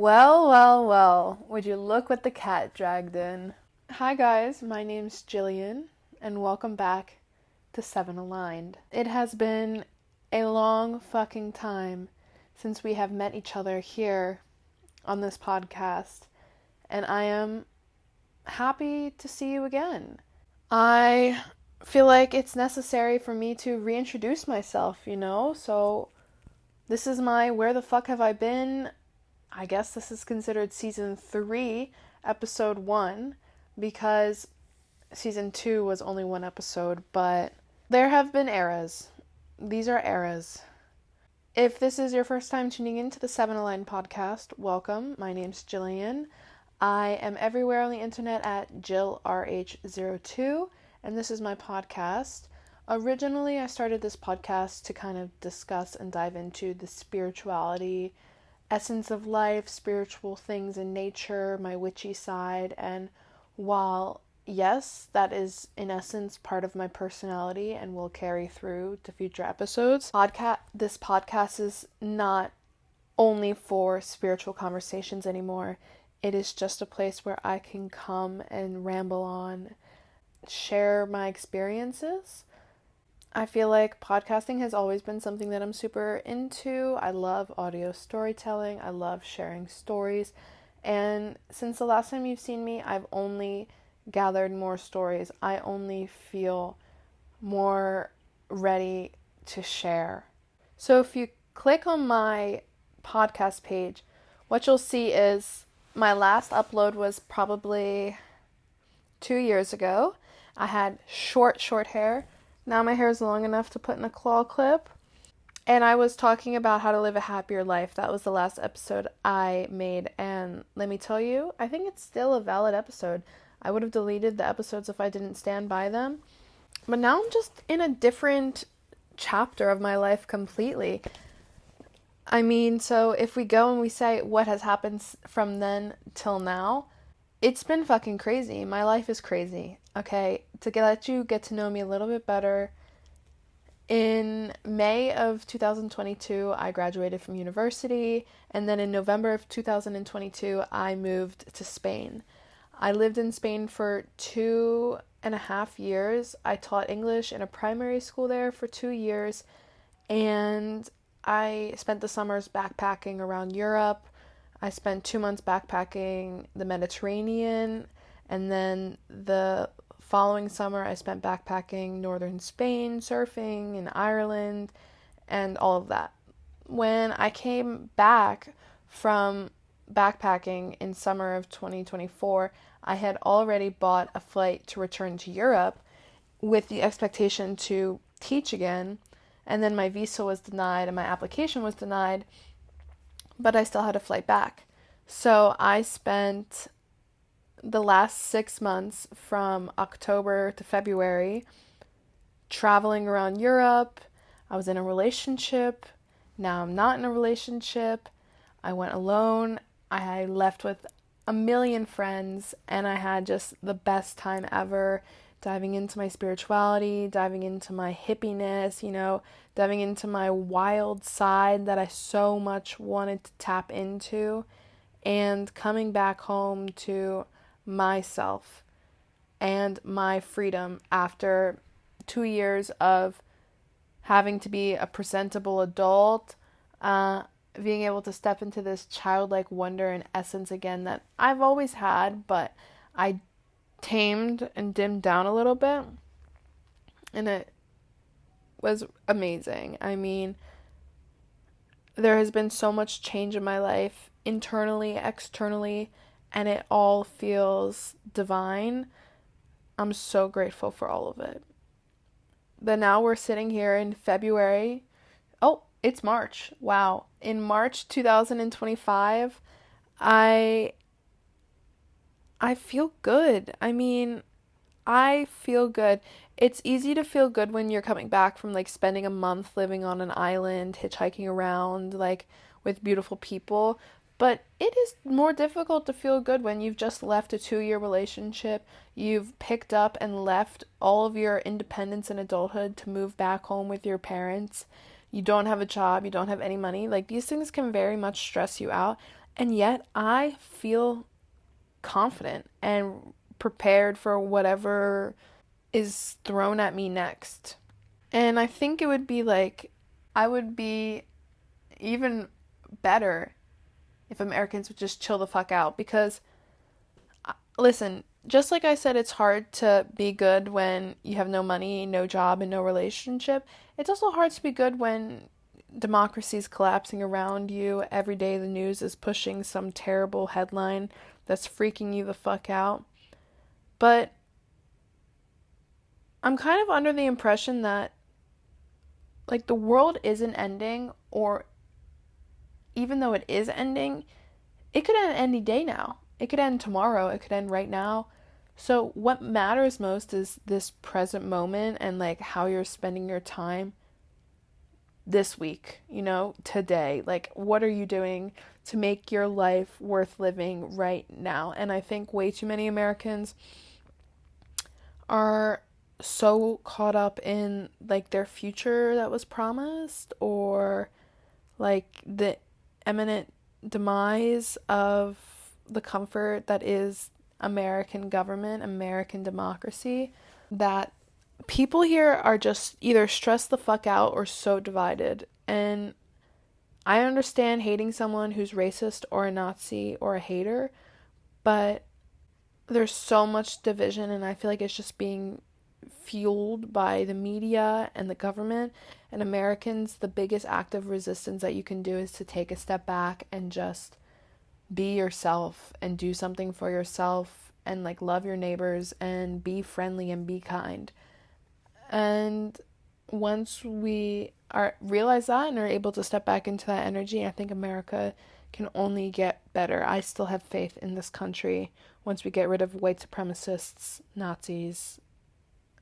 Well, would you look what the cat dragged in? Hi guys, my name's Jillian, and welcome back to Seven Aligned. It has been a long fucking time since we have met each other here on this podcast, and I am happy to see you again. I feel like it's necessary for me to reintroduce myself, so this is my Where the Fuck Have I Been? I guess this is considered season 3, episode 1, because season 2 was only one episode, but there have been eras. These are eras. If this is your first time tuning into the 7-Align podcast, welcome. My name's Jillian. I am everywhere on the internet at JillRH02, and this is my podcast. Originally, I started this podcast to kind of discuss and dive into the spirituality, essence of life, spiritual things in nature, my witchy side, and while yes, that is in essence part of my personality and will carry through to future episodes, this podcast is not only for spiritual conversations anymore. It is just a place where I can come and ramble on, share my experiences. I feel like podcasting has always been something that I'm super into. I love audio storytelling. I love sharing stories. And since the last time you've seen me, I've only gathered more stories. I only feel more ready to share. So if you click on my podcast page, what you'll see is my last upload was probably 2 years ago. I had short hair. Now my hair is long enough to put in a claw clip. And I was talking about how to live a happier life. That was the last episode I made. And let me tell you, I think it's still a valid episode. I would have deleted the episodes if I didn't stand by them. But now I'm just in a different chapter of my life completely. I mean, so if we go and we say what has happened from then till now, it's been fucking crazy. My life is crazy. Okay, to let you get to know me a little bit better, in May of 2022, I graduated from university, and then in November of 2022, I moved to Spain. I lived in Spain for 2.5 years. I taught English in a primary school there for 2 years, and I spent the summers backpacking around Europe. I spent 2 months backpacking the Mediterranean, and then the following summer I spent backpacking northern Spain, surfing in Ireland, and all of that. When I came back from backpacking in summer of 2024, I had already bought a flight to return to Europe with the expectation to teach again, and then my visa was denied and my application was denied, but I still had a flight back. So I spent the last 6 months from October to February traveling around Europe. I was in a relationship. Now I'm not in a relationship. I went alone. I left with a million friends, and I had just the best time ever, diving into my spirituality, diving into my hippiness, diving into my wild side that I so much wanted to tap into, and coming back home to myself and my freedom after 2 years of having to be a presentable adult, being able to step into this childlike wonder and essence again that I've always had, but I tamed and dimmed down a little bit, and it was amazing. I mean, there has been so much change in my life, internally, externally, and it all feels divine. I'm so grateful for all of it. But now we're sitting here in February. Oh, it's March. Wow. In March 2025, I feel good. I mean, I feel good. It's easy to feel good when you're coming back from spending a month living on an island, hitchhiking around with beautiful people. But it is more difficult to feel good when you've just left a 2-year relationship. You've picked up and left all of your independence and adulthood to move back home with your parents. You don't have a job. You don't have any money. These things can very much stress you out. And yet I feel confident and prepared for whatever is thrown at me next. And I think it would be like, I would be even better if Americans would just chill the fuck out. Because, listen, just like I said, it's hard to be good when you have no money, no job, and no relationship. It's also hard to be good when democracy is collapsing around you. Every day the news is pushing some terrible headline that's freaking you the fuck out. But I'm kind of under the impression that, like, the world isn't ending, or even though it is ending, it could end any day now. It could end tomorrow. It could end right now. So what matters most is this present moment and like how you're spending your time this week, today. Like, what are you doing to make your life worth living right now? And I think way too many Americans are so caught up in like their future that was promised, or like the imminent demise of the comfort that is American government, American democracy, that people here are just either stressed the fuck out or so divided. And I understand hating someone who's racist or a Nazi or a hater, but there's so much division, and I feel like it's just being fueled by the media and the government. And Americans, the biggest act of resistance that you can do is to take a step back and just be yourself and do something for yourself and like love your neighbors and be friendly and be kind. And once we realize that and are able to step back into that energy, I think America can only get better. I still have faith in this country once we get rid of white supremacists, Nazis,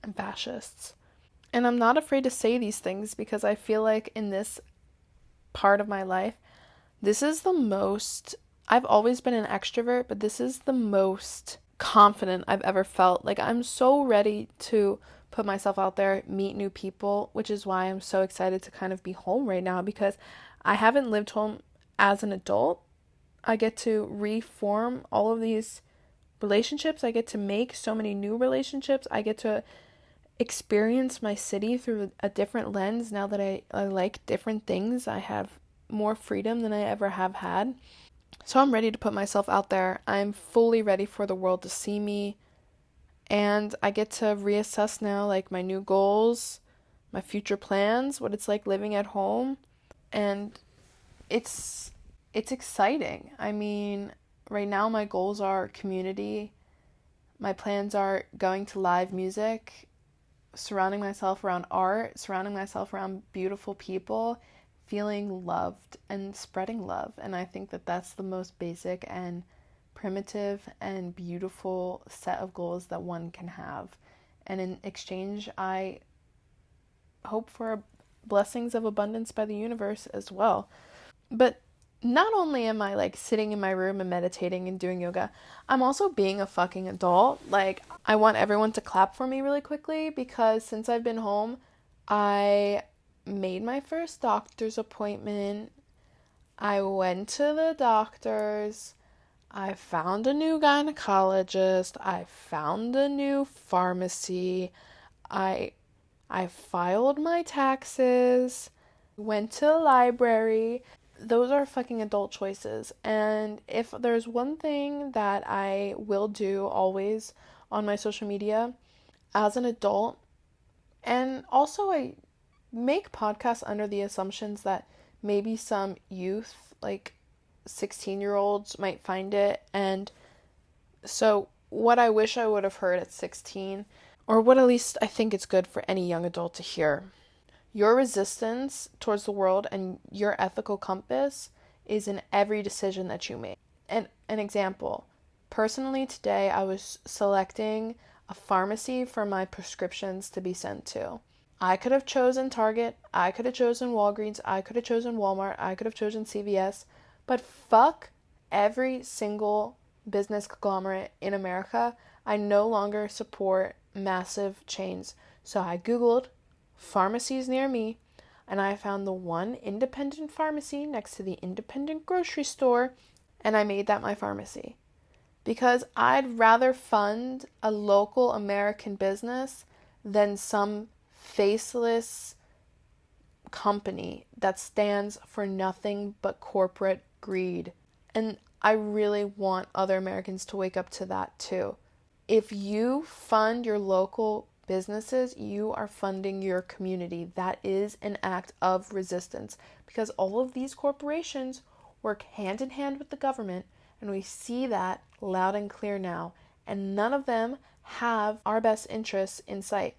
and fascists. And I'm not afraid to say these things because I feel like in this part of my life, this is the most, I've always been an extrovert, but this is the most confident I've ever felt. Like, I'm so ready to put myself out there, meet new people, which is why I'm so excited to kind of be home right now, because I haven't lived home as an adult. I get to reform all of these relationships. I get to make so many new relationships. I get to experience my city through a different lens now that I like different things. I have more freedom than I ever have had. So I'm ready to put myself out there. I'm fully ready for the world to see me. And I get to reassess now, like, my new goals, my future plans, what it's like living at home. And it's exciting. I mean, right now my goals are community. My plans are going to live music, surrounding myself around art, surrounding myself around beautiful people, feeling loved and spreading love. And I think that that's the most basic and primitive and beautiful set of goals that one can have. And in exchange, I hope for blessings of abundance by the universe as well. But not only am I like sitting in my room and meditating and doing yoga, I'm also being a fucking adult. Like, I want everyone to clap for me really quickly, because since I've been home, I made my first doctor's appointment. I went to the doctor's. I found a new gynecologist. I found a new pharmacy. I filed my taxes. Went to the library. Those are fucking adult choices. And if there's one thing that I will do always on my social media as an adult, and also I make podcasts under the assumptions that maybe some youth, like 16-year-olds, might find it. And so what I wish I would have heard at 16, or what at least I think it's good for any young adult to hear: your resistance towards the world and your ethical compass is in every decision that you make. And an example, personally today I was selecting a pharmacy for my prescriptions to be sent to. I could have chosen Target, I could have chosen Walgreens, I could have chosen Walmart, I could have chosen CVS, but fuck every single business conglomerate in America. I no longer support massive chains. So I Googled pharmacies near me, and I found the one independent pharmacy next to the independent grocery store, and I made that my pharmacy. Because I'd rather fund a local American business than some faceless company that stands for nothing but corporate greed. And I really want other Americans to wake up to that too. If you fund your local businesses, you are funding your community. That is an act of resistance, because all of these corporations work hand in hand with the government, and we see that loud and clear now. And none of them have our best interests in sight.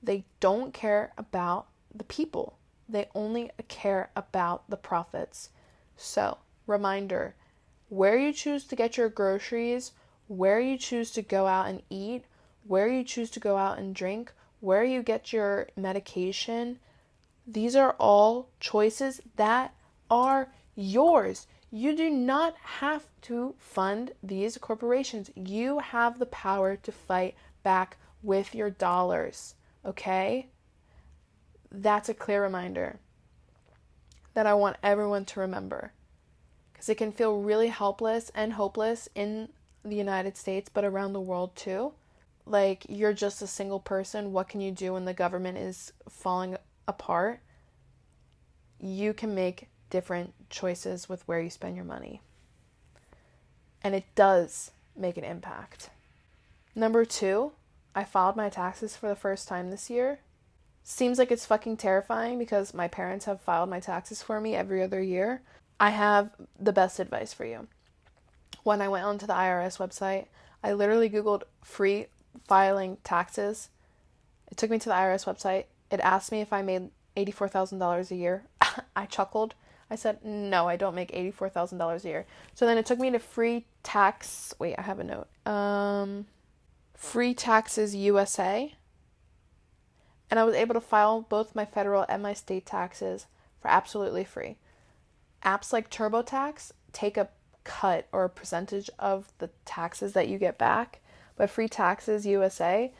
They don't care about the people. They only care about the profits. So, reminder, where you choose to get your groceries, where you choose to go out and eat, where you choose to go out and drink, where you get your medication, these are all choices that are yours. You do not have to fund these corporations. You have the power to fight back with your dollars, okay? That's a clear reminder that I want everyone to remember, because it can feel really helpless and hopeless in the United States, but around the world too. Like, you're just a single person. What can you do when the government is falling apart? You can make different choices with where you spend your money. And it does make an impact. Number 2, I filed my taxes for the first time this year. Seems like it's fucking terrifying because my parents have filed my taxes for me every other year. I have the best advice for you. When I went onto the IRS website, I literally Googled free filing taxes. It took me to the IRS website. It asked me if I made $84,000 a year. I chuckled. I said, no, I don't make $84,000 a year. So then it took me to Free Taxes USA. And I was able to file both my federal and my state taxes for absolutely free. Apps like TurboTax take a cut or a percentage of the taxes that you get back, but Free Taxes USA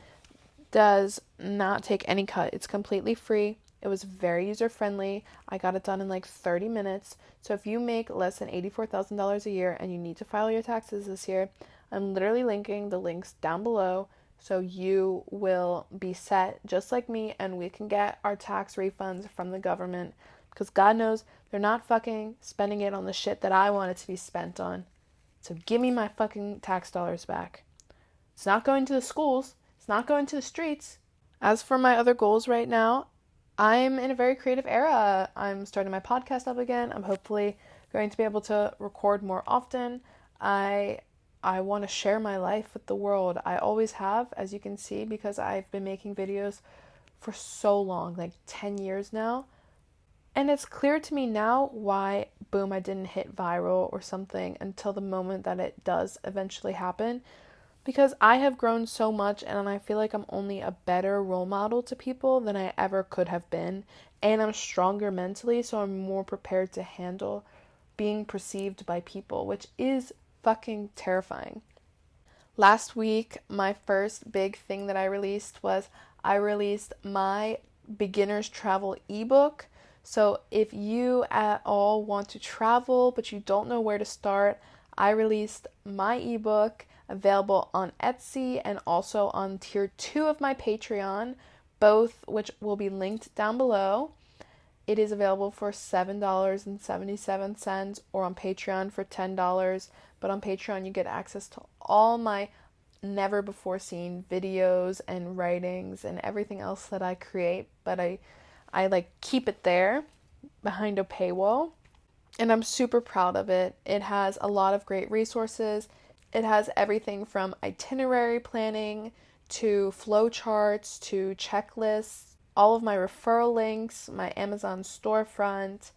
does not take any cut. It's completely free. It was very user-friendly. I got it done in like 30 minutes. So if you make less than $84,000 a year and you need to file your taxes this year, I'm literally linking the links down below so you will be set just like me, and we can get our tax refunds from the government, because God knows they're not fucking spending it on the shit that I want it to be spent on. So give me my fucking tax dollars back. It's not going to the schools. It's not going to the streets. As for my other goals right now, I'm in a very creative era. I'm starting my podcast up again. I'm hopefully going to be able to record more often. I want to share my life with the world. I always have, as you can see, because I've been making videos for so long, like 10 years now. And it's clear to me now why, boom, I didn't hit viral or something until the moment that it does eventually happen. Because I have grown so much, and I feel like I'm only a better role model to people than I ever could have been. And I'm stronger mentally, so I'm more prepared to handle being perceived by people, which is fucking terrifying. Last week, my first big thing that I released was I released my beginner's travel ebook. So if you at all want to travel but you don't know where to start, I released my ebook, available on Etsy and also on tier 2 of my Patreon, both which will be linked down below. It is available for $7.77 or on Patreon for $10, but on Patreon you get access to all my never before seen videos and writings and everything else that I create, but I like keep it there behind a paywall, and I'm super proud of it. It has a lot of great resources. It has everything from itinerary planning to flowcharts to checklists, all of my referral links, my Amazon storefront,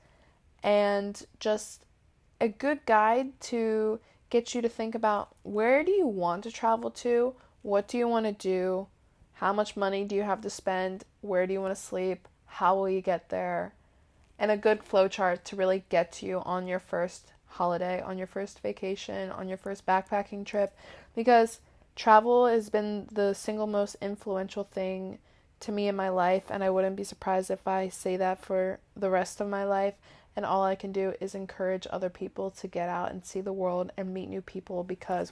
and just a good guide to get you to think about, where do you want to travel to? What do you want to do? How much money do you have to spend? Where do you want to sleep? How will you get there? And a good flowchart to really get you on your first holiday, on your first vacation, on your first backpacking trip, because travel has been the single most influential thing to me in my life, and I wouldn't be surprised if I say that for the rest of my life. And all I can do is encourage other people to get out and see the world and meet new people, because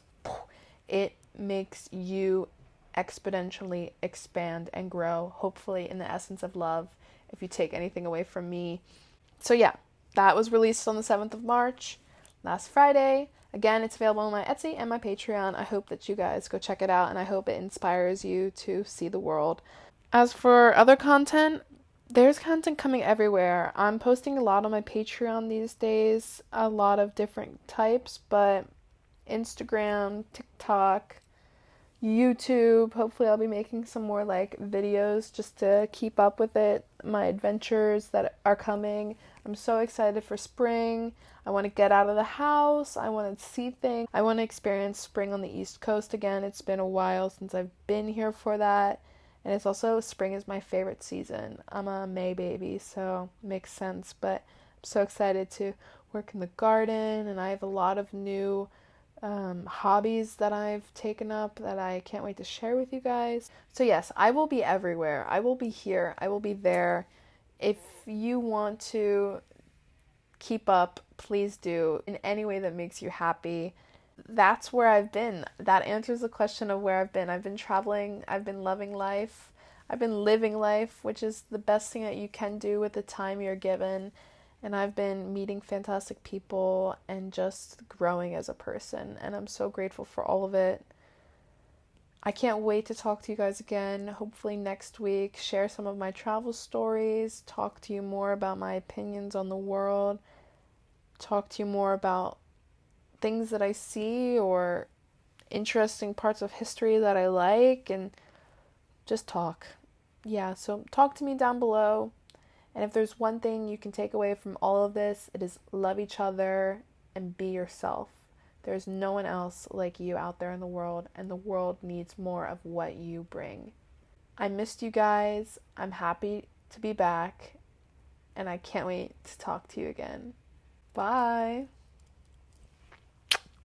it makes you exponentially expand and grow, hopefully in the essence of love, if you take anything away from me. So yeah, that was released on the 7th of March, last Friday. Again, it's available on my Etsy and my Patreon. I hope that you guys go check it out, and I hope it inspires you to see the world. As for other content, there's content coming everywhere. I'm posting a lot on my Patreon these days, a lot of different types, but Instagram, TikTok, YouTube. Hopefully I'll be making some more like videos just to keep up with it, my adventures that are coming. I'm so excited for spring. I want to get out of the house. I want to see things. I want to experience spring on the East Coast again. It's been a while since I've been here for that. And it's also, spring is my favorite season. I'm a May baby, so it makes sense. But I'm so excited to work in the garden, and I have a lot of new hobbies that I've taken up that I can't wait to share with you guys. So yes, I will be everywhere. I will be here. I will be there. If you want to keep up, please do, in any way that makes you happy. That's where I've been. That answers the question of where I've been. I've been traveling. I've been loving life. I've been living life, which is the best thing that you can do with the time you're given. And I've been meeting fantastic people and just growing as a person. And I'm so grateful for all of it. I can't wait to talk to you guys again, hopefully next week, share some of my travel stories, talk to you more about my opinions on the world, talk to you more about things that I see or interesting parts of history that I like, and just talk. Yeah, so talk to me down below. And if there's one thing you can take away from all of this, it is love each other and be yourself. There's no one else like you out there in the world, and the world needs more of what you bring. I missed you guys. I'm happy to be back, and I can't wait to talk to you again. Bye.